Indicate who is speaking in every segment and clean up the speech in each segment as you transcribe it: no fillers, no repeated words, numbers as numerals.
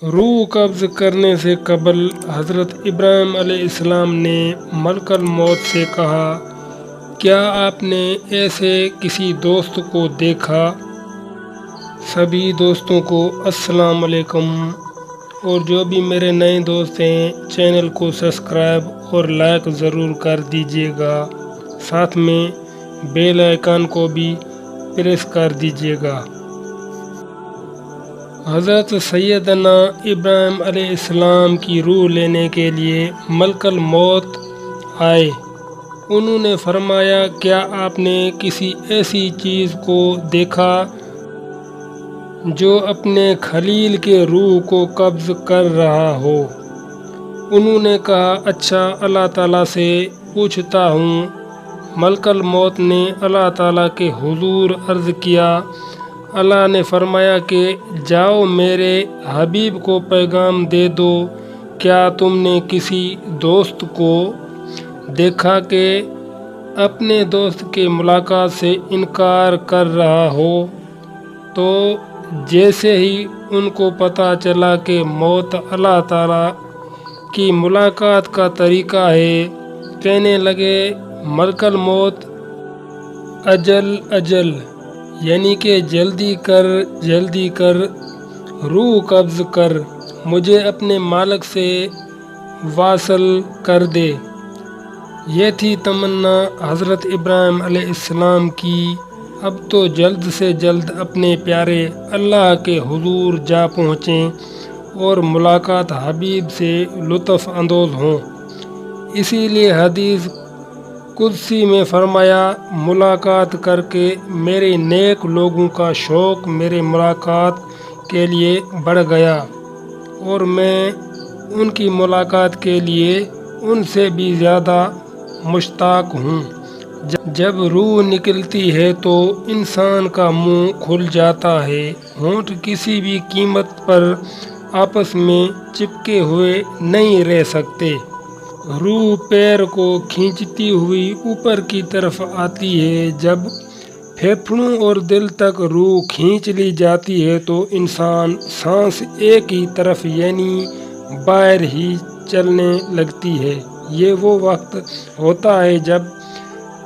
Speaker 1: روح قبض کرنے سے قبل حضرت ابراہیم علیہ السلام نے ملک الموت سے کہا، کیا آپ نے ایسے کسی دوست کو دیکھا؟ سبھی دوستوں کو السلام علیکم، اور جو بھی میرے نئے دوست ہیں چینل کو سبسکرائب اور لائک ضرور کر دیجیے گا، ساتھ میں بیل آئیکن کو بھی پریس کر دیجیے گا۔ حضرت سیدنا ابراہیم علیہ السلام کی روح لینے کے لیے ملک الموت آئے۔ انہوں نے فرمایا، کیا آپ نے کسی ایسی چیز کو دیکھا جو اپنے خلیل کے روح کو قبض کر رہا ہو؟ انہوں نے کہا، اچھا، اللہ تعالیٰ سے پوچھتا ہوں۔ ملک الموت نے اللہ تعالیٰ کے حضور عرض کیا۔ اللہ نے فرمایا کہ جاؤ میرے حبیب کو پیغام دے دو، کیا تم نے کسی دوست کو دیکھا کہ اپنے دوست کے ملاقات سے انکار کر رہا ہو؟ تو جیسے ہی ان کو پتہ چلا کہ موت اللہ تعالیٰ کی ملاقات کا طریقہ ہے، کہنے لگے، ملک الموت، اجل اجل، یعنی کہ جلدی کر، روح قبض کر، مجھے اپنے مالک سے واصل کر دے۔ یہ تھی تمنا حضرت ابراہیم علیہ السلام کی۔ اب تو جلد سے جلد اپنے پیارے اللہ کے حضور جا پہنچیں اور ملاقات حبیب سے لطف اندوز ہوں۔ اسی لیے حدیث قدسی میں فرمایا، ملاقات کر کے میرے نیک لوگوں کا شوق میرے ملاقات کے لیے بڑھ گیا، اور میں ان کی ملاقات کے لیے ان سے بھی زیادہ مشتاق ہوں۔ جب روح نکلتی ہے تو انسان کا منہ کھل جاتا ہے، ہونٹ کسی بھی قیمت پر آپس میں چپکے ہوئے نہیں رہ سکتے۔ روح پیر کو کھینچتی ہوئی اوپر کی طرف آتی ہے۔ جب پھیپھڑوں اور دل تک روح کھینچ لی جاتی ہے تو انسان سانس ایک ہی طرف یعنی باہر ہی چلنے لگتی ہے۔ یہ وہ وقت ہوتا ہے جب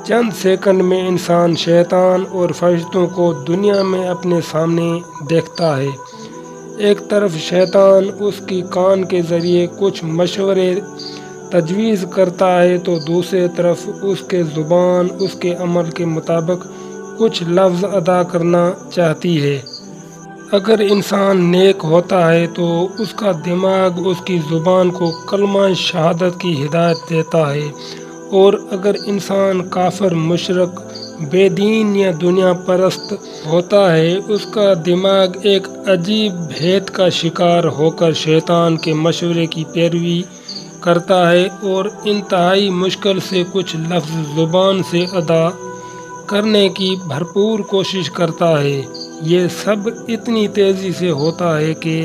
Speaker 1: چند سیکنڈ میں انسان شیطان اور فرشتوں کو دنیا میں اپنے سامنے دیکھتا ہے۔ ایک طرف شیطان اس کی کان کے ذریعے کچھ مشورے تجویز کرتا ہے تو دوسری طرف اس کے زبان اس کے عمل کے مطابق کچھ لفظ ادا کرنا چاہتی ہے۔ اگر انسان نیک ہوتا ہے تو اس کا دماغ اس کی زبان کو کلمہ شہادت کی ہدایت دیتا ہے، اور اگر انسان کافر، مشرک، بے دین یا دنیا پرست ہوتا ہے، اس کا دماغ ایک عجیب بھید کا شکار ہو کر شیطان کے مشورے کی پیروی کرتا ہے اور انتہائی مشکل سے کچھ لفظ زبان سے ادا کرنے کی بھرپور کوشش کرتا ہے۔ یہ سب اتنی تیزی سے ہوتا ہے کہ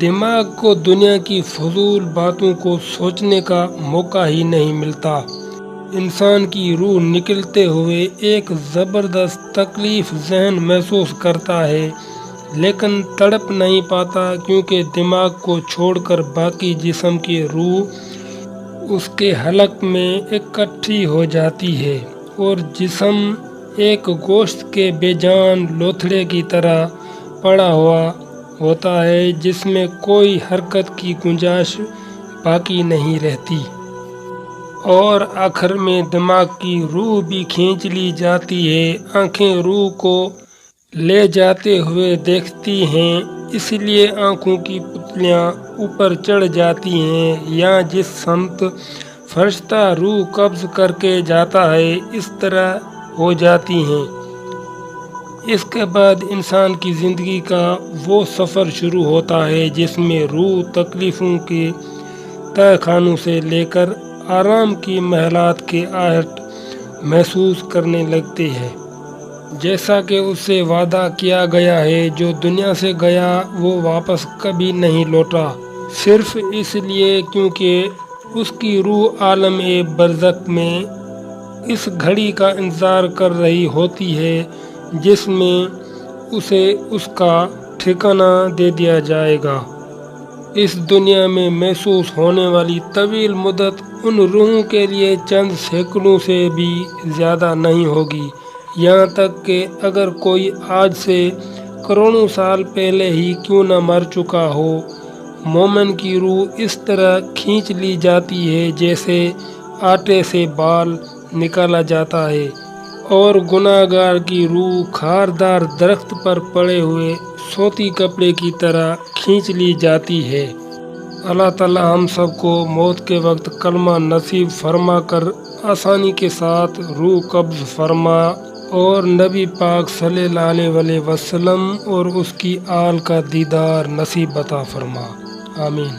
Speaker 1: دماغ کو دنیا کی فضول باتوں کو سوچنے کا موقع ہی نہیں ملتا۔ انسان کی روح نکلتے ہوئے ایک زبردست تکلیف ذہن محسوس کرتا ہے، لیکن تڑپ نہیں پاتا، کیونکہ دماغ کو چھوڑ کر باقی جسم کی روح اس کے حلق میں اکٹھی ہو جاتی ہے، اور جسم ایک گوشت کے بے جان لوتھڑے کی طرح پڑا ہوا ہوتا ہے، جس میں کوئی حرکت کی گنجائش باقی نہیں رہتی۔ اور آخر میں دماغ کی روح بھی کھینچ لی جاتی ہے۔ آنکھیں روح کو لے جاتے ہوئے دیکھتی ہیں، اس لیے آنکھوں کی پتلیاں اوپر چڑھ جاتی ہیں، یا جس سمت فرشتہ روح قبض کر کے جاتا ہے اس طرح ہو جاتی ہیں۔ اس کے بعد انسان کی زندگی کا وہ سفر شروع ہوتا ہے جس میں روح تکلیفوں کے تہہ خانوں سے لے کر آرام کی محلات کے آہٹ محسوس کرنے لگتے ہیں۔ جیسا کہ اس سے وعدہ کیا گیا ہے، جو دنیا سے گیا وہ واپس کبھی نہیں لوٹا، صرف اس لیے کیونکہ اس کی روح عالم برزخ میں اس گھڑی کا انتظار کر رہی ہوتی ہے جس میں اسے اس کا ٹھکانہ دے دیا جائے گا۔ اس دنیا میں محسوس ہونے والی طویل مدت ان روحوں کے لیے چند سینکڑوں سے بھی زیادہ نہیں ہوگی، یہاں تک کہ اگر کوئی آج سے کروڑوں سال پہلے ہی کیوں نہ مر چکا ہو، مومن کی روح اس طرح کھینچ لی جاتی ہے جیسے آٹے سے بال نکالا جاتا ہے، اور گناہ گار کی روح خاردار درخت پر پڑے ہوئے صوتی کپڑے کی طرح کھینچ لی جاتی ہے۔ اللہ تعالی ہم سب کو موت کے وقت کلمہ نصیب فرما کر آسانی کے ساتھ روح قبض فرما، اور نبی پاک صلی اللہ علیہ وسلم اور اس کی آل کا دیدار نصیب عطا فرما، آمین۔